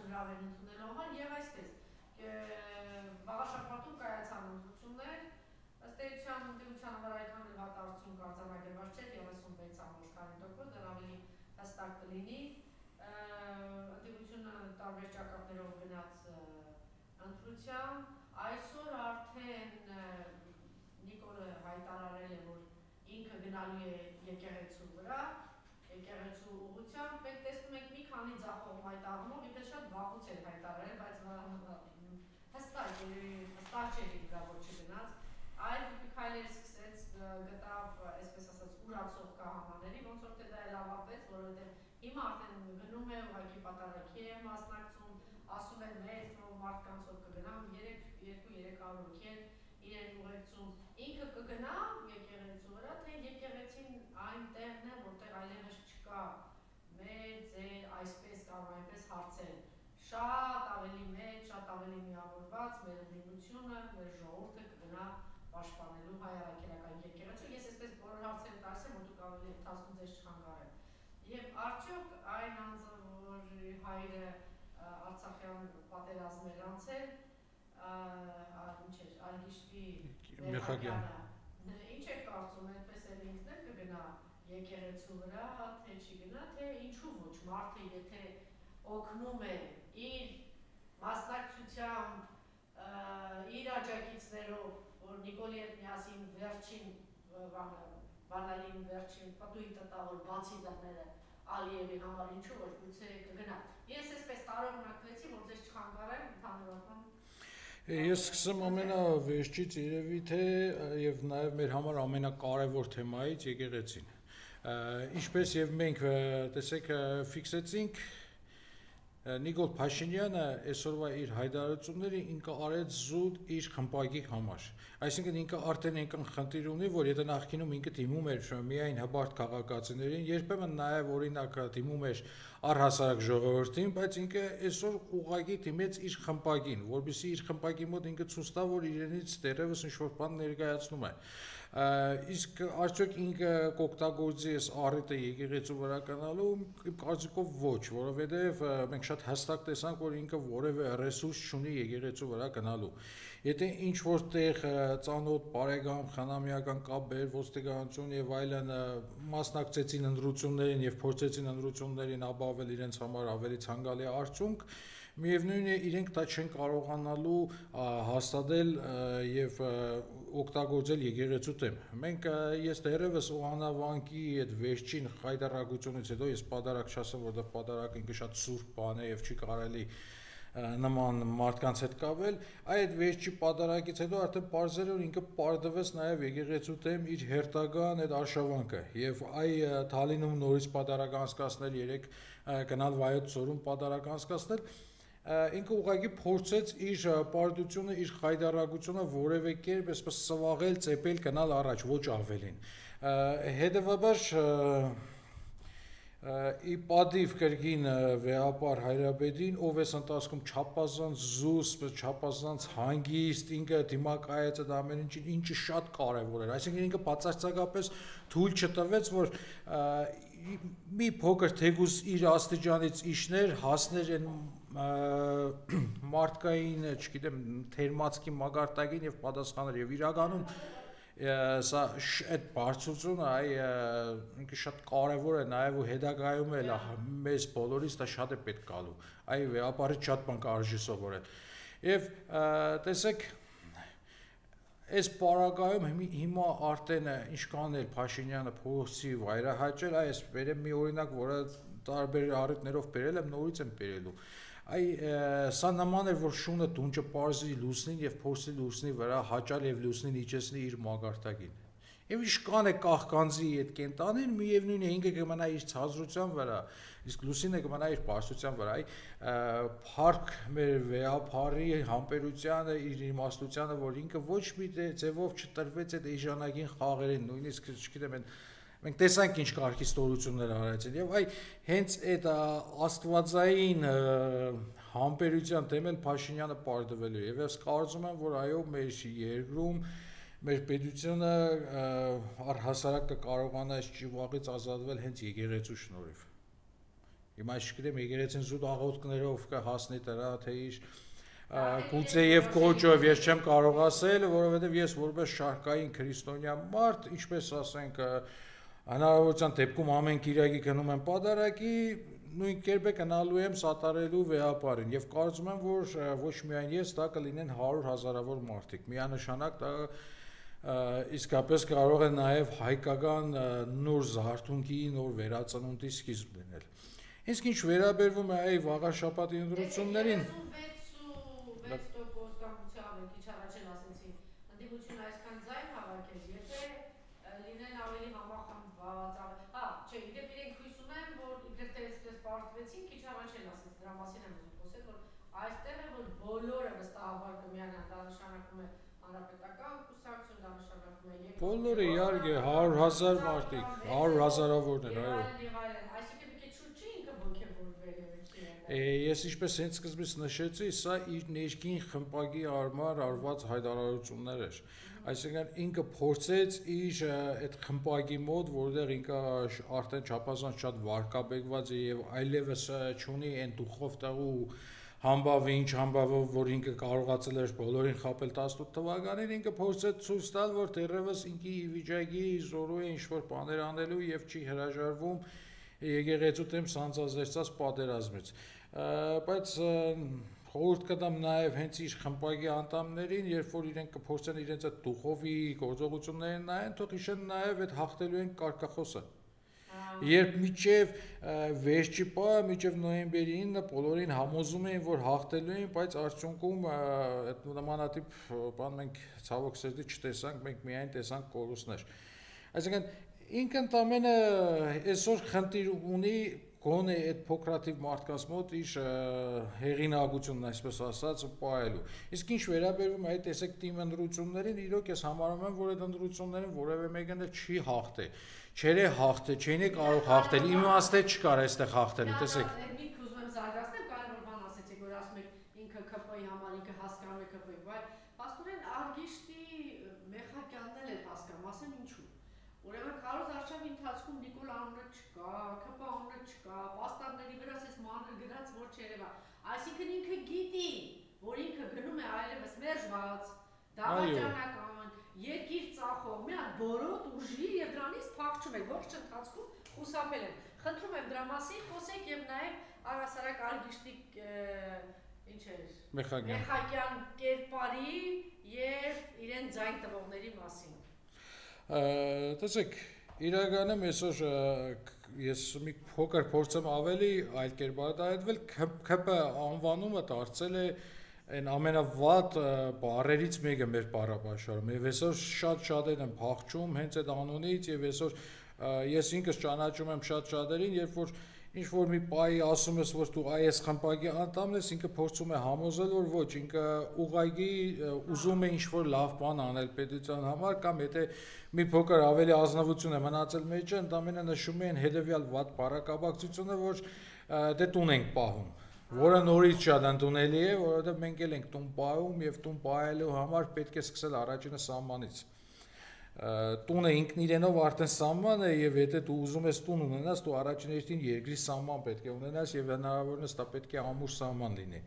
հրավեր ընդունելու համար եւ այսպես Վաղաշաբաթում կայացան ընտրություններ, ըստ էության ընտրության համար այդքան էլ վատ արդյունք արձանագրված չէր 36%, դեռ ավելի հստակ կլինի։ Ընտրությունը տարբեր ճակատներով գնաց ընտրության, այսօր արդեն Նիկոլը հայտարարել է, որ ինքը գնալու է եկեղեցու վրա, եկեղեցու ուղղությամբ, մենք տեսնում ենք մի քանի ձախողում այդ առումով, իբրև շատ վաղուց էր հայտարարել, բայց հստակ չէր իրա որ չգնաց, այլ մի քայլեր սկսեց գտավ, այսպես ասած, ուրացող կահանաների, ոնց որ թե դա էլ ավարտվեց, որովհետև հիմա արդեն գնում է ուղղակի պատարագի է մասնակցում, ասում են մեծ մարդկանցով կգնամ 200-300 հոգի են իրեն ուղեկցում, ինքը կգնա եկեղեցու վրա, թե եկեղեցին այն տեղն է, որտեղ այլևս չկա մեծ այսպես կամ այնպես հարցեր, շատ ավելի մեծ, շատ ավելի միավորված մեր ընդդիմությունը, մեր ժողովուրդը կգնա պաշտպանելու հայ առաքելական եկեղեցու, ես այսպես բոլոր հարցերը տալիս եմ, որ դուք ավելի ընթացքում ձեզ չխանգարեմ։ Եվ արդյոք այն անձը, որ հայրը Արցախյան պատերազմներ անցել, Արգիշվի Մեղագյանը, ինչ եք կարծում, այդպես էլ ինքն էլ կգնա եկեղեցու վրա, թե չի գնա, թե ինչու ոչ, մարդը եթե օգնում է իր մասնակցությամբ, իր աջակիցներով, որ Նիկոլի հետ միասին վերջին բանալին վերջին պատուի տտա, որ բացի դռները Ալիևի համար ինչու որ գուցե կգնա։ Ես այսպես տարօրինակվեցի, որ ձեզ չխանգարեմ ընդհանրական։ Ես սկսեմ ամենավերջից երևի թե եւ նաեւ մեր համար ամենակարևոր թեմայից եկեղեցին։ Ինչպես եւ մենք տեսեք ֆիքսեցինք Նիկոլ Փաշինյանը այսօրվա իր հայտարարությունները ինքը արեց զուտ իր խմբակի համար։ Այսինքն ինքը արդեն այնքան խնդիր ունի, որ եթե նախկինում ինքը դիմում էր միայն հբարտ քաղաքացիներին, երբեմն նաև օրինակ դիմում էր առհասարակ ժողովրդին, բայց ինքը այսօր ուղղակի դիմեց իր խմբակին, որովհետեւ իր խմբակի մոտ ինքը ցույց տա, որ իրենից դեռևս ինչ-որ բան ներկայացնում է։ Իսկ արդյոք ինքը կօգտագործի այս առիթը եկեղեցու վրա կանալու, իմ կարծիքով ոչ, որովհետև մենք շատ հստակ տեսանք, որ ինքը որևէ ռեսուրս չունի եկեղեցու վրա գնալու։ Եթե ինչ որտեղ ծանոթ բարեկամ, խնամիական կապեր, ոստիկանություն եւ այլն մասնակցեցին ընտրություններին եւ փորձեցին ընտրություններին ապահովել իրենց համար ավելի ցանկալի արդյունք, միևնույն է իրենք դա չեն կարողանալու հաստատել եւ օգտագործել եկեղեցու դեմ։ Մենք ես դեռևս Օհանավանկի այդ վերջին հայտարարությունից հետո ես պատարակ չասեմ, որովհետեւ պատարակը ինքը շատ սուրբ բան է եւ չի կարելի նման մարդկանց հետ կապել, այդ վերջի պատարակից հետո արդեն պարզել որ ինքը պարտվեց նաև եկեղեցու դեմ իր հերթական այդ արշավանքը եւ Թալինում նորից պատարակ անցկացնել 3 գնալ Վայոց ծորում պատարակ անցկացնել ինքը ուղղակի փորձեց իր պարտությունը, իր հայտարարությունը որևէ կերպ այսպես սվաղել, ծեփել, գնալ առաջ, ոչ ավելին։ Հետևաբար ի պատիվ կրկին վեհապար Հայրապետին, ով էս ընթացքում չափազանց զուսպ, չափազանց հանգիստ, ինքը դիմակայեց այդ ամեն ինչին, ինչը շատ կարևոր էր։ Այսինքն ինքը բացարձակապես թույլ չտվեց, որ մի փոքր թեկուզ իր աստիճանից իջներ, հասներ այն մարդկային, չգիտեմ, թերմացքի մակարդակին եւ պատասխաներ եւ իրականում սա այդ բարձրությունը ինքը շատ կարևոր է նաև ու հետագայում էլ մեզ բոլորիս դա շատ է պետք գալու այ վեհապարից շատ բան կարժի սովորել եւ տեսեք այս պարագայում հիմա արդեն ինչքան էլ Փաշինյանը փոխի վայրահաճել այս վերեմ մի օրինակ որը տարբեր առիթներով բերել եմ նորից եմ բերելու սա նման է որ շունը դունջը պարզի լուսնին եւ փորձի լուսնի վրա հաճալ եւ լուսնին իջեցնի իր մագարտակին եւ իշքան է կախկանձի այդ կենտանին միևնույն է ինքը կմնա իր ցածրության վրա իսկ լուսինը կմնա իր բարձրության վրա փառք մեր վեհապարի համբերությանը իր իմաստությանը որ ինքը ոչ մի ձևով չտրվեց այդ էժանագին խաղերին նույնիսկ չգիտեմ մենք տեսանք ինչ կարգի ստորություններ արեցին եւ հենց այդ աստվածային համբերության դեմ էլ Փաշինյանը պարտվելու եւ ես կարծում եմ որ այո մեր երկրում մեր պետությունը առհասարակ կկարողանա այս ճիվաղից ազատվել հենց եկեղեցու շնորհիվ Հիմա չգիտեմ եկեղեցին զուտ աղոթքներով կհասնի դրա թե իր գուցե եւ կոճով ես չեմ կարող ասել, որովհետեւ ես որպես շարքային քրիստոնյա մարդ, ինչպես ասենք, հնարավորության դեպքում ամեն կիրակի գնում եմ պատարագի, նույն կերպ է գնալու եմ սատարելու վեհապարին եւ կարծում եմ, որ ոչ միայն ես, դա կլինեն 100 հազարավոր մարդիկ։ Միանշանակ դա իսկապես կարող է նաեւ հայկական նոր զարթոնքի, նոր վերածնունդի սկիզբ լինել։ Իսկ ինչ վերաբերվում է այ վաղաշաբաթի ընտրություններին, 6% կամությամբ քիչ առաջ էլ ասեցի, ընդդիմությունը այսքան ձայն հավաքել, եթե լինեն ավելի համախմբված, չէ, իդեպ իրենք հույս ունեն, որ իբրև թե այսպես պարտվեցին, քիչ առաջ էլ ասեց, դրա մասին եմ ուզում խոսել, որ այստեղ է, որ բոլորը վստահաբար կմիանան, դա նշանակում է հանրապետական կուսակցություն, դա նշանակում է բոլորը իհարկե 100 հազար մարդիկ, 100 հազարավորներ, այո։ Այսինքն մի քիչ շուտ չի ինքը ոգևորվել Ես ինչպես հենց սկզբից նշեցի, սա իր ներքին խմբակի արմար արված հայտարարություններ էր։ Այսինքն ինքը փորձեց իր այդ խմբակի մոտ, որտեղ ինքը արդեն չափազանց շատ վարկաբեկված է եւ այլևս չունի այն դուխով տղու համբավը, ինչ համբավով, որ ինքը կարողացել էր բոլորին խաբել 18 թվականին, ինքը փորձեց ցույց տալ, որ դեռևս ինքի ի վիճակի զորու է ինչ-որ բաներ անելու եւ չի հրաժարվում եկեղեցու դեմ սանձազերծած պատերազմից։ Բայց խորհուրդ կտամ նաև հենց իր խմբակի անդամներին, երբ որ իրենք կփորձեն իրենց այդ դուխովի գործողություններին նայեն, թող հիշեն նաև այդ հաղթելու են կարգախոսը։ Երբ միջև վերջի պահը, միջև նոյեմբերի 9-ը բոլորին համոզում էին, որ հաղթելու են, բայց արդյունքում այդ նմանատիպ բան մենք ցավոք սրտի չտեսանք, մենք միայն տեսանք կորուստներ։ Այսինքն ինքը ընդամենը այսօր խնդիր ունի գոնե այդ փոքրաթիվ մարդկանց մոտ իր հեղինակությունն, այսպես ասած, պահելու։ Իսկ ինչ վերաբերվում է այդ տեսակ թիմ ընտրություններին, իրոք ես համարում եմ, որ այդ ընտրություններին որևէ մեկն էլ չի հաղթել։ Չէր է հաղթել, չէին է կարող հաղթել, իմաստը չկար այստեղ հաղթելու, տեսեք։ Մի ուզում եմ զարգացնել, կարևոր բան ասեցիք, որ ասում եք ինքը ԿՊ-ի համար, ինքը հասկանում է ԿՊ-ի, բայց փաստորեն Արգիշտի Մեխակյանն էլ հասկանում, ասեն ինչու։ Ուրեմն քարոզ արշավի ընթացքում Նիկոլ անունը չկա, ԿՊ անունը չկա, պաստառների վրա էս մանր գրած որ չերևա։ Այսինքն ինքը գիտի, որ ինքը գնում է այլևս մերժված, դավաճանական, երկիր ծախող, մի հատ բորոտ ուժի եւ դրանից փախչում եք, ողջ ընթացքում խուսափել են։ Խնդրում եմ դրա մասին խոսեք եւ նաեւ առհասարակ Արգիշտի ինչ է Մեխակյան կերպարի եւ իրեն ձայն տվողների մասին։ Տեսեք, իրականում այսօր ես մի փոքր փորձեմ ավելի այլ կերպ արտահայտվել, ԿՊ անվանումը դարձել է այն ամենավատ բառերից մեկը մեր բառապաշարում։ Եվ այսօր շատ-շատերն են փախչում հենց այդ անունից եւ այսօր ես ինքս ճանաչում եմ շատ շատերին, երբ որ ինչ որ մի պայի ասում ես, որ դու այս խմբակի անդամն ես, ինքը փորձում է համոզել, որ ոչ, ինքը ուղղակի ուզում է ինչ որ լավ բան անել պետության համար, կամ եթե մի փոքր ավելի ազնվություն է մնացել մեջը, ընդամենը նշում են հետեւյալ վատ բառակապակցությունը, որ դե տուն ենք պահում, որը նորից շատ ընդունելի է, որովհետեւ մենք էլ ենք տուն պահում եւ տուն պահելու համար պետք է սկսել առաջինը սահմանից։ Տունը ինքն իրենով արդեն սահման է եւ եթե դու ուզում ես տուն ունենաս, դու առաջին հերթին երկրի սահման պետք է ունենաս եւ հնարավորինս դա պետք է ամուր սահման լինի։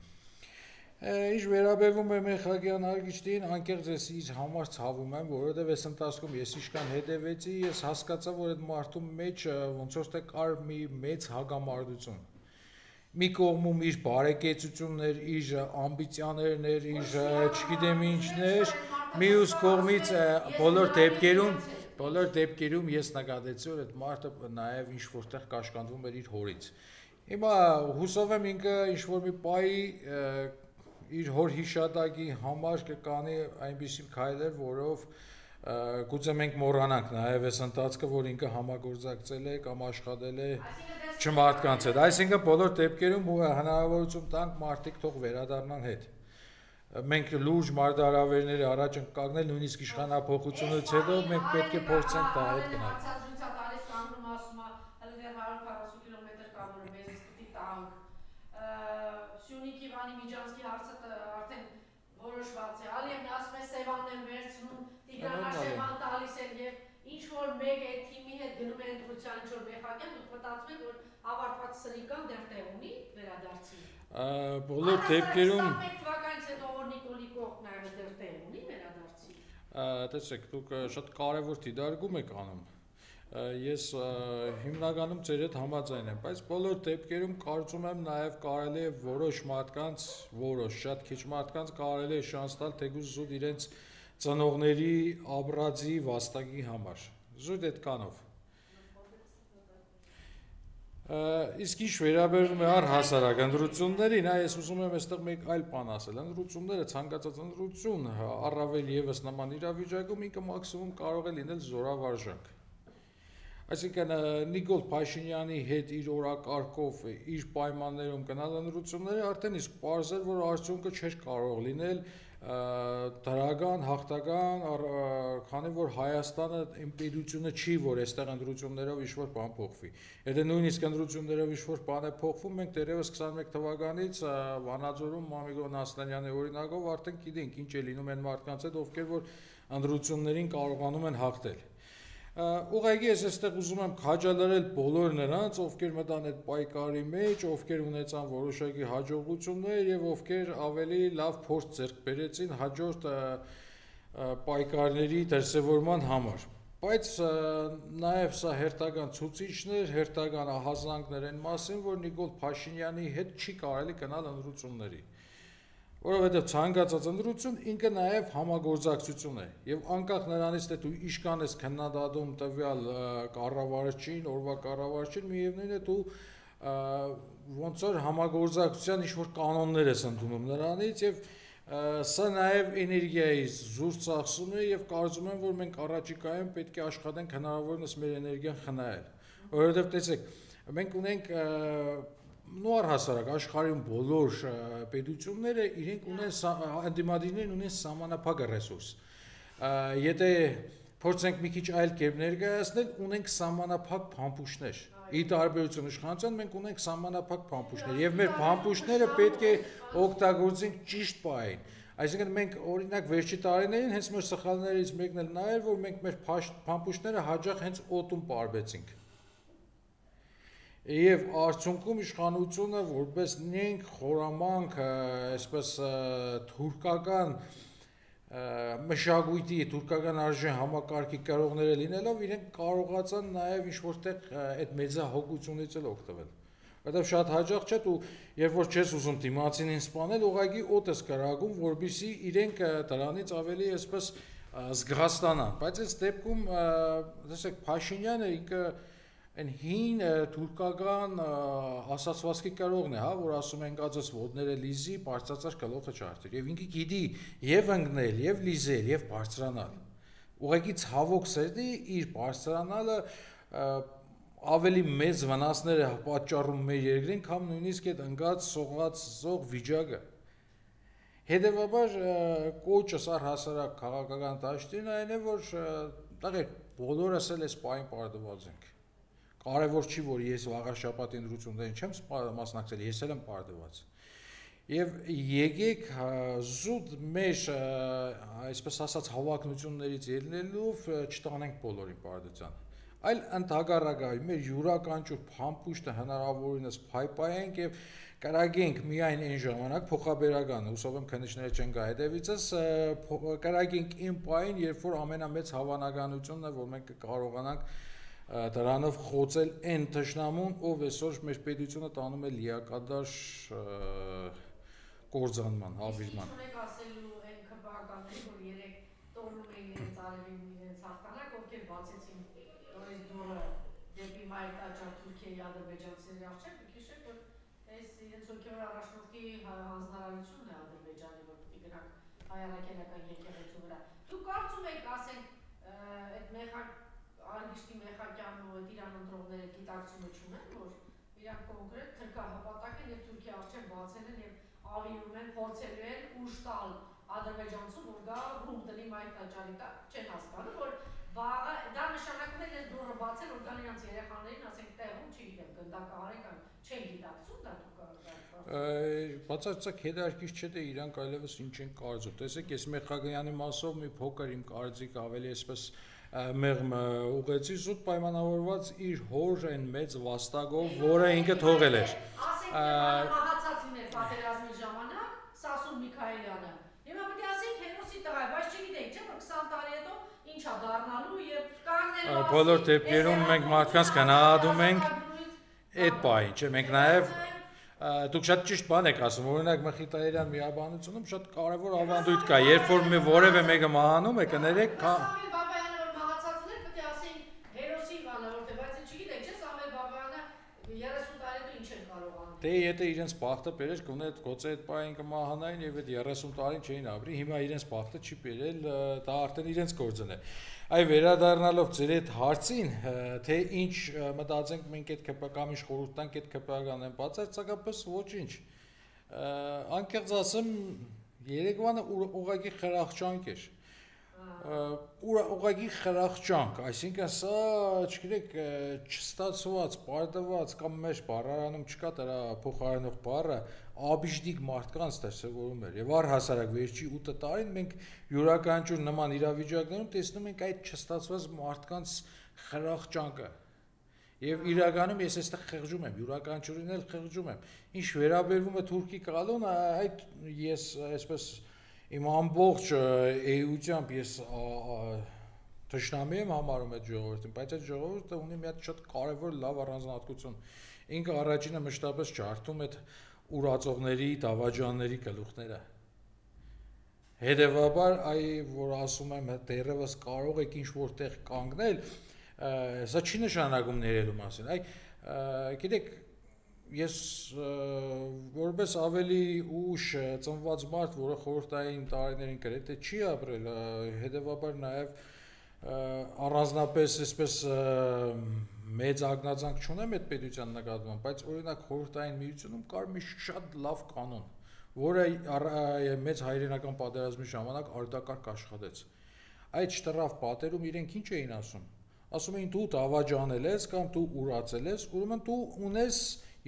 Ինչ վերաբերվում է Մեխակյան Արգիշտին, անկեղծ ես իր համար ցավում եմ, որովհետեւ այս ընթացքում ես իշքան հետևեցի, ես հասկացա, որ այդ մարդու մեջ ոնց որ թե կար մի մեծ հագամարտություն։ Մի կողմում իր բարեկեցություններ, իր ամբիցիաներներ, իր չգիտեմ ինչներ, մյուս կողմից բոլոր դեպքերում ես նկատեցի, որ այդ մարդը նաև ինչ որտեղ կաշկանդվում էր իր հորից։ Հիմա հուսով եմ ինքը ինչ որ մի պայի իր հոր հիշատակի համար կկանի այնպիսի քայլեր, որով գուցե մենք մոռանանք նաև այս ընթացքը, որ ինքը համագործակցել է կամ աշխատել է չմարդկանց հետ։ Այսինքն բոլոր դեպքերում հնարավորություն տանք մարդիկ թող վերադառնան հետ։ Մենք լուրջ մարտահրավերների առաջ ենք կանգնել, նույնիսկ իշխանափոխությունից հետո մենք պետք է փորձենք դա հետ գնալ։ Սյունիքի Վանի Միջանցքի հարցը արդեն որոշված է, Ալիևն ասում է Սևանն են վերցնում, Տիգրան Հաշեման տալիս են եւ ինչ որ մեկ է թիմի հետ գնում է ընտրության ինչ որ Մեխակյան, դուք մտածում եք որ ավարտված սրիկան դեռ տեղ ունի վերադարձի։ Բոլոր դեպքերում 21 թվականից հետո որ Նիկոլի կողմը դեռ տեղ ունի վերադարձի։ Տեսեք, դուք շատ կարևոր դիտարկում եք անում։ Ես հիմնականում ձեր հետ համաձայն եմ, բայց բոլոր դեպքերում կարծում եմ նաև կարելի է որոշ մարդկանց, շատ քիչ մարդկանց կարելի է շանս տալ թեկուզ զուտ իրենց ծնողների աբրածի վաստակի համար։ Զուտ այդքանով։ Իսկ ինչ վերաբերում է առհասարակ ընտրություններին, ես ուզում եմ այստեղ մեկ այլ բան ասել։ Ընտրությունները, ցանկացած ընտրություն, առավել եւս նման իրավիճակում ինքը մաքսիմում կարող է լինել զորավարժանք։ Այսինքն Նիկոլ Փաշինյանի հետ իր օրակարգով, իր պայմաններում գնալ ընտրությունները արդեն իսկ պարզ էր, որ արդյունքը չէր կարող լինել դրական, հաղթական, քանի որ Հայաստանը իմպերիությունը չի, որ այստեղ ընտրություններով ինչ-որ բան փոխվի։ Եթե նույնիսկ ընտրություններով ինչ-որ բան է փոխվում, մենք դեռևս 21 թվականից Վանաձորում Մամիկոն Ասլանյանի օրինակով արդեն գիտենք ինչ է լինում այն մարդկանց հետ, ովքեր որ ընտրություններին կարողանում են հաղթել։ Ուղղակի ես այստեղ ուզում եմ քաջալերել բոլոր նրանց, ովքեր մտան այդ պայքարի մեջ, ովքեր ունեցան որոշակի հաջողություններ եւ ովքեր ավելի լավ փորձ ձեռք բերեցին հաջորդ պայքարների դրսևորման համար։ Բայց նաեւ սա հերթական ցուցիչներ, հերթական ահազանգներ են մասին, որ Նիկոլ Փաշինյանի հետ չի կարելի գնալ ընտրությունների։ Որովհետև ցանկացած ընտրություն ինքը նաև համագործակցություն է եւ անկախ նրանից թե դու իշքան ես քննադատում տվյալ կառավարչին, օրվա կառավարչին, միևնույն է դու ոնց որ համագործակցության ինչ-որ կանոններ ես ընդունում նրանից եւ սա նաև էներգիայի զուր ծախսում է եւ կարծում եմ որ մենք առաջիկայում պետք է աշխատենք հնարավորինս մեր էներգիան խնայել, որովհետև տեսեք մենք ունենք առհասարակ աշխարհում բոլոր պետությունները իրենք ունեն ընդդիմադիրներն ունեն սահմանափակ ռեսուրս։ Եթե փորձենք մի քիչ այլ կերպ ներկայացնել, ունենք սահմանափակ փամփուշտներ։ Ի տարբերություն իշխանության մենք ունենք սահմանափակ փամփուշտներ եւ մեր փամփուշտները պետք է օգտագործենք ճիշտ պահին։ Այսինքն մենք օրինակ վերջի տարիներին հենց մեր սխալներից մեկն էլ նա էր, որ մենք մեր փամփուշտները հաջող հենց օդում պարբեցինք։ Եվ արդյունքում իշխանությունը որպես նենք խորամանկ, այսպես թուրքական մշակույթի, թուրքական արժե համակարգի կրողները լինելով իրենք կարողացան նաև ինչ-որտեղ այդ մեծահոգությունից էլ օգտվել։ Որտեւ շատ հաճախ չէ դու երբ որ չես ուզում դիմացին սպանել, ուղղակի օդ ես կրակում, որպեսզի իրենք դրանից ավելի այսպես զգաստանան։ Բայց այս դեպքում տեսեք Փաշինյանը ինքը այն հին թուրքական ասացվածքի կրողն է, հա, որ ասում են գածս ոտները լիզի, բարձրացած գլուխը չարթիր։ Եվ ինքը գիտի եւ ընկնել, եւ լիզել, եւ բարձրանալ։ Ուղղակի ցավոք սերտի իր բարձրանալը ավելի մեծ վնասներ է պատճառում մեր երկրին, քան նույնիսկ այդ ընկած սողացող վիճակը։ Հետևաբար կոչս առհասարակ քաղաքական դաշտին այն է, որ տղեր բոլորս էլ այս պահին պարտված ենք։ Կարևոր չի, որ ես վաղաշաբաթ ընտրություններին չեմ մասնակցել, ես էլ եմ պարտված։ Եվ եկեք զուտ մեր այսպես ասած հավակնություններից ելնելով չտանենք բոլորին պարտության։ Այլ ընդհակառակը մեր յուրաքանչյուր փամփուշտը հնարավորինս փայփայենք եւ կրագենք միայն այն ժամանակ փոխաբերական, հուսով եմ քննիչները չեն գա հետևիցս, կրագենք այն պահին, երբ որ ամենամեծ հավանականությունն է, որ մենք կարողանանք դրանով խոցել այն թշնամուն, ով այսօր մեր պետությունը տանում է լիակատար կործանման, հավիրման։ Ունեք ասելու այն քրբականների, որ երեք տոնում էին իրենց արևին իրենց հաղթանակ, ովքեր բացեցին այս դուրը դեպի մայրտաճար Թուրքիայի ադրբեջանցիների առջև, քիշեք, որ այս իրենց հոգևոր առաջնորդի հանձնարարությունն է Ադրբեջանի, որ պիտի գնանք հայ-առաքելական եկեղեցու վրա։ Դուք կարծում եք, ասենք, այդ Արգիշտի Մեխակյանն ու այդ իրան ընտրողները գիտակցումը չունեն, որ իրանք կոնկրետ թրքահպատակ են եւ Թուրքիա առջև բացել են եւ ավիրում են, փորձելու են ուժ տալ Ադրբեջանցուն, որ գա ռում տնի մայրտաճարի տակ, չեն հասկանում, որ դա նշանակում է ես դուրը բացել, որ գան իրանց երեխաներին, ասենք տեղում, չգիտեմ, գնդակահարեն կամ չեն գիտակցում դա դուք բացարձակ հետաքրքիր չէ թե իրանք այլևս ինչ են կարծում։ Տեսեք, ես Մեխակյանի մասով մի փոքր իմ կարծիքը ավելի այսպես մեղմ ուղեցի զուտ պայմանավորված իր հոր այն մեծ վաստակով, որը ինքը թողել էր։ Ասենք մահացած լիներ պատերազմի ժամանակ Սասուն Միքայելյանը։ Հիմա պետք է ասենք հերոսի տղա է, բայց չգիտենք, չէ՞ որ 20 տարի հետո ինչա դառնալու եւ կանգնելու։ Բոլոր դեպքերում մենք մարդկանց գնահատում ենք այդ բանը, չէ՞, մենք նաեւ դուք շատ ճիշտ բան եք ասում, օրինակ Մխիթարյան միաբանությունում շատ կարևոր ավանդույթ կա, երբ որ որևէ մեկը մահանում է, կներեք, Սամվել Բաբայանը որ մահացածն էր, պետք է ասենք հերոսի բանը, որտեղ բայց չգիտեք, չէ՞ Սամվել Բաբայանը 30 տարի հետո ինչ են կարող անել։ Դե եթե իրենց բախտը բերեր, գուցե այդ բանը կմահանային եւ այդ 30 տարին չէին ապրի, հիմա իրենց բախտը չի բերել, դա արդեն իրենց գործն է։ Այ վերադառնալով ձեր այդ հարցին, թե ինչ մտածենք մենք այդ ԿՊԿ-ին խորհուրդ տանք այդ ԿՊԿ-ն բացարձակապես ոչինչ։ Անկեղծ ասեմ, Երևանը ուղղակի խրախճանք էր։ Ուղղակի խրախճանք, այսինքն սա, չգիտեք, չստացված, պարտված կամ մեր բառարանում չկա դրա փոխարինող բառը, աբիժդիկ մարդկանց դասավորում էր։ Եվ առհասարակ վերջի 8 տարին մենք յուրաքանչյուր նման իրավիճակներում տեսնում ենք այդ չստացված մարդկանց խրախճանքը։ Եվ իրականում ես այստեղ խղճում եմ, յուրաքանչյուրին էլ խղճում եմ։ Ինչ վերաբերվում է Թուրքի կալոնը, այդ ես այսպես իմ ամբողջ էությամբ ես թշնամի եմ համարում այդ ժողովրդին, բայց այդ ժողովուրդը ունի մի հատ շատ կարևոր լավ առանձնահատկություն։ Ինքը առաջինը մշտապես ջարդում այդ ուրացողների, դավաճանների գլուխները։ Հետևաբար, որ ասում եմ դեռևս կարող եք ինչ որտեղ կանգնել, սա չի նշանակում ներելու մասին։ Գիտեք, ես որպես ավելի ուշ ծնված մարդ, որը խորհրդային տարիներին գրեթե չի ապրել, հետևաբար նաև առանձնապես այսպես մեծ ագնացանք չունեմ այդ պետության նկատմամբ, բայց օրինակ խորհրդային միությունում կար մի շատ լավ կանոն, որը մեծ հայրենական պատերազմի ժամանակ արդակարգ աշխատեց։ Այդ շտրաֆ պատերում իրենք ինչ էին ասում։ Ասում էին դու դավաճանել ես կամ դու ուրացել ես, ուրեմն դու ունես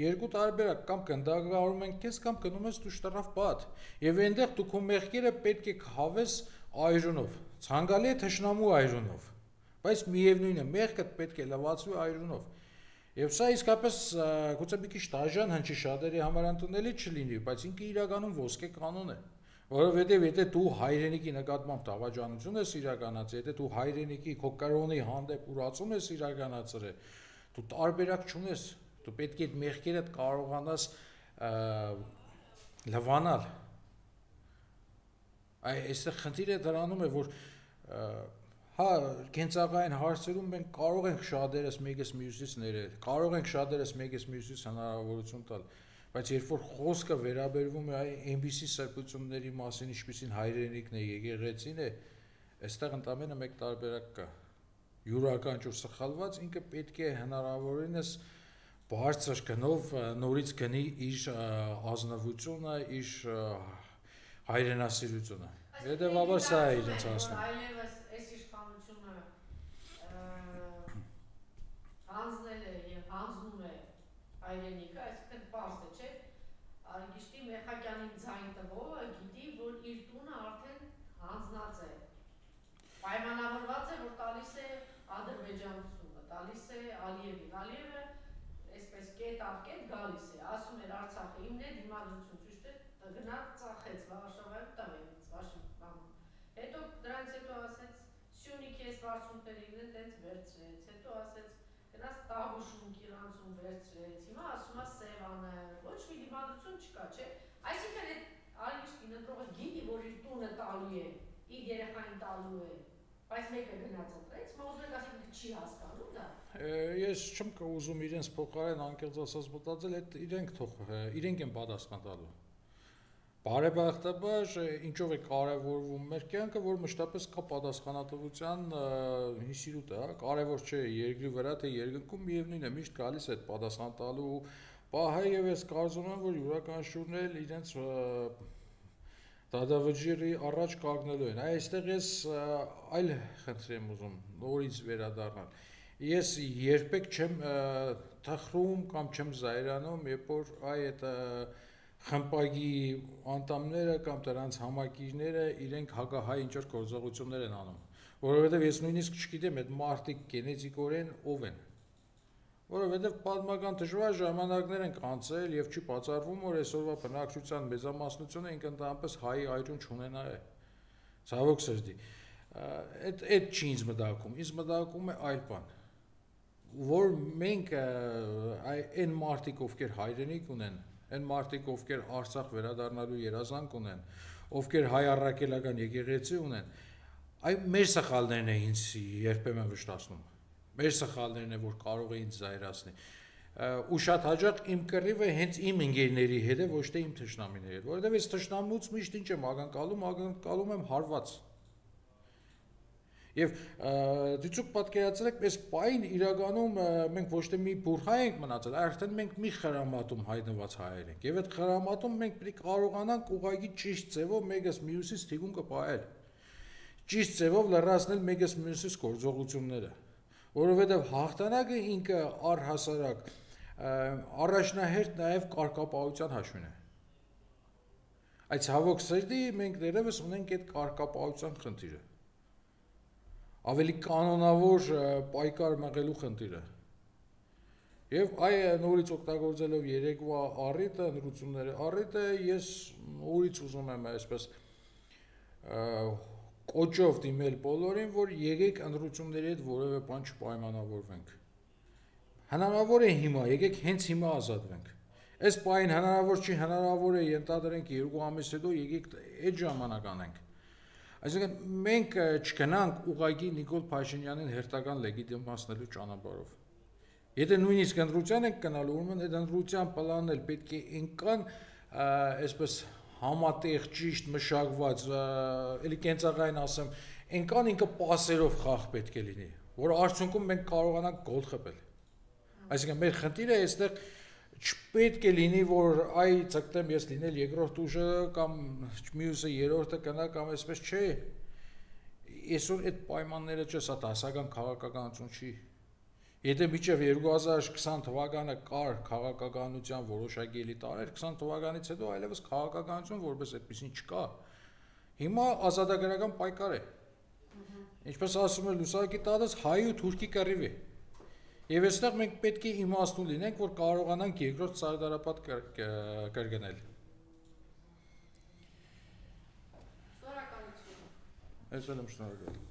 երկու տարբերակ, կամ կնդրակարում են քեզ, կամ գնում ես դու շտրաֆ պատ։ Եվ այնտեղ դու քո մեղքերը պետք է քավես այրունով, ցանկալի է թշնամու այրունով, բայց միևնույն է, մեղքդ պետք է լվացվի այրունով։ Եվ սա իսկապես գուցե մի քիչ դաժան հնչի շատերի համար ընդունելի չլինի, բայց ինքը իրականում ոսկե կանոն է, որովհետև եթե դու հայրենիքի նկատմամբ դավաճանություն ես իրականացրել, եթե դու հայրենիքի քո կրոնի հանդեպ ուրացում ես իրականացրել, դու տարբերակ չունես, դու պետք է այդ մեղքերդ կարողանաս լվանալ։ Այստեղ խնդիրը դրանում է, որ կենցաղային հարցերում մենք կարող ենք շատերս մեկս մյուսից ներել, կարող ենք շատերս մեկս մյուսից հնարավորություն տալ, բայց երբ որ խոսքը վերաբերվում է այնպիսի սրբությունների մասին, ինչպիսին հայրենիքն է, եկեղեցին է, այստեղ ընդամենը մեկ տարբերակ կա։ Յուրաքանչյուր սխալված ինքը պետք է հնարավորինս բարձր գնով նորից գնի իր ազնվությունը, իր հայրենասիրությունը։ Հետևաբար սա է իրենց ասում։ Այլևս այս իշխանությունը հանձնել է եւ հանձնում է հայրենիքը, այսինքն պարզ է, չէ՞։ Արգիշտի Մեխակյանին ձայն տվողը գիտի, որ իր տունը արդեն հանձնած է։ Պայմանավորված է, որ տալիս է ադրբեջանությունը, տալիս է Ալիևին։ Ալիևը այսպես կետ առ կետ գալիս է, ասում էր Արցախը իմն է, դիմադրություն ցույց տվեց, գնաց ծախեց Վարշավայում տվեց Վաշինգտոնում։ Հետո դրանից հետո ասեց Սյունիքի այս վարձունքներին է տենց վերցրեց, հետո ասեց գնաց Տավուշում, Կիրանցում վերցրեց, հիմա ասում է Սևանը, ոչ մի դիմադրություն չկա, չէ։ Այսինքն այդ Արգիշտին ընտրողը գիտի, որ իր տունը տալու է, իր երեխային տալու է, բայց մեկը գնաց ընտրեց, մոզնեք ասենք չի հասկանում դա։ Ես չեմ ուզում իրենց փոխարեն անկեղծ ասած մտածել, այդ իրենք են պատասխան տալու։ Բարեբախտաբար ինչով է կարևորվում մեր կյանքը, որ մշտապես կա պատասխանատվության ինստիտուտ է, կարևոր չէ երկրի վրա թե երկնքում, միևնույն է միշտ գալիս է այդ պատասխան տալու պահը, եւ ես կարծում եմ, որ յուրաքանչյուրն էլ իրենց դադավճիռի առաջ կանգնելու են։ Այստեղ ես այլ խնդրի եմ ուզում նորից վերադառնալ։ Ես երբեք չեմ թխրում կամ չեմ զայրանում, երբ որ այդ խմբակի անդամները կամ դրանց համակիրները իրենք հակահայ ինչ-որ գործողություններ են անում, որովհետև ես նույնիսկ չգիտեմ այդ մարդիկ գենետիկորեն ով են։ Որովհետև պատմական դժվար ժամանակներ են անցել եւ չի բացառվում, որ այսօրվա բնակչության մեծամասնությունը ինքը ընդհանրապես հայ այրուն չունենա է։ Ցավոք սրտի։ Այդ չի ինձ մտածում, ինձ մտածում է այլ բան, որ մենք այն մարդիկ, ովքեր հայրենիք ունեն, այն մարդիկ, ովքեր Արցախ վերադառնալու երազանք ունեն, ովքեր հայ առաքելական եկեղեցի ունեն, այ մեր սխալներն են ինձ երբեմն վշտացնում։ Մեր սխալներն են, որ կարող է ինձ զայրացնի։ Ու շատ հաճախ իմ կռիվը հենց իմ ընկերների հետ է, ոչ թե իմ թշնամիների հետ, որովհետև ես թշնամուց միշտ ինչ եմ ակնկալում եմ հարված։ Եվ դիցուկ պատկերացրեք, այս պայն իրականում մենք ոչ թե մի բուրհայ ենք մնացել, արդեն մենք մի խրամատում հայտնված հայեր ենք։ Եվ այդ խրամատում մենք պետք է կարողանանք ուղղակի ճիշտ ձևով մեկս մյուսից թիկուն կպահել։ Ճիշտ ձևով լրացնել մեկս մյուսից գործողությունները։ Որովհետև հաղթանակը ինքը առհասարակ առաջնահերթ նաև կարգապահության հաշվին է։ Այդ ցավոք սրտի մենք դեռևս ունենք այդ կարգապահության խնդիրը։ Ավելի կանոնավոր պայքար մղելու խնդիրը։ Եվ այ նորից օգտագործելով երեկվա առիթը, ընտրությունների առիթը, ես նորից ուզում եմ այսպես կոչով դիմել բոլորին, որ եկեք ընտրությունների հետ որևէ բան չպայմանավորվենք։ Հնարավոր է հիմա, եկեք հենց հիմա ազատվենք։ Այս պայն հնարավոր չի, հնարավոր է ենթադրենք 2 ամիս հետո եկեք այդ ժամանակ անենք։ Այսինքն մենք չգնանք ուղղակի Նիկոլ Փաշինյանին հերթական լեգիտիմացնելու ճանապարհով։ Եթե նույնիսկ ընտրության ենք գնալու, ուրեմն այդ ընտրության պլանն էլ պետք է ինքան այսպես համատեղ ճիշտ մշակված, էլի կենցաղային ասեմ, այնքան ինքը պասերով խաղ պետք է լինի, որ արդյունքում մենք կարողանանք գոլ խփել։ Այսինքն մեր խնդիրը այստեղ չպետք է լինի, որ այ ցկտեմ ես լինել երկրորդ ուժը կամ մյուսը երրորդը կնա կամ այսպես չէ։ Այսօր այդ պայմանները չէ, սա դասական քաղաքականություն չի։ Եթե մինչև 2020 թվականը կար քաղաքականության որոշակի էլի տարեր, 20 թվականից հետո այլևս քաղաքականություն որպես այդպեսին չկա։ Հիմա ազատագրական պայքար է։ Ինչպես ասում է Լուսակի տալս հայ ու թուրքի կռիվ է։ Եվ այստեղ մենք պետք է իմաստուն լինենք, որ կարողանանք երկրորդ սարդարապատ կրկնել։ Շնորհակալություն։ Ես էլ եմ շնորհակալ։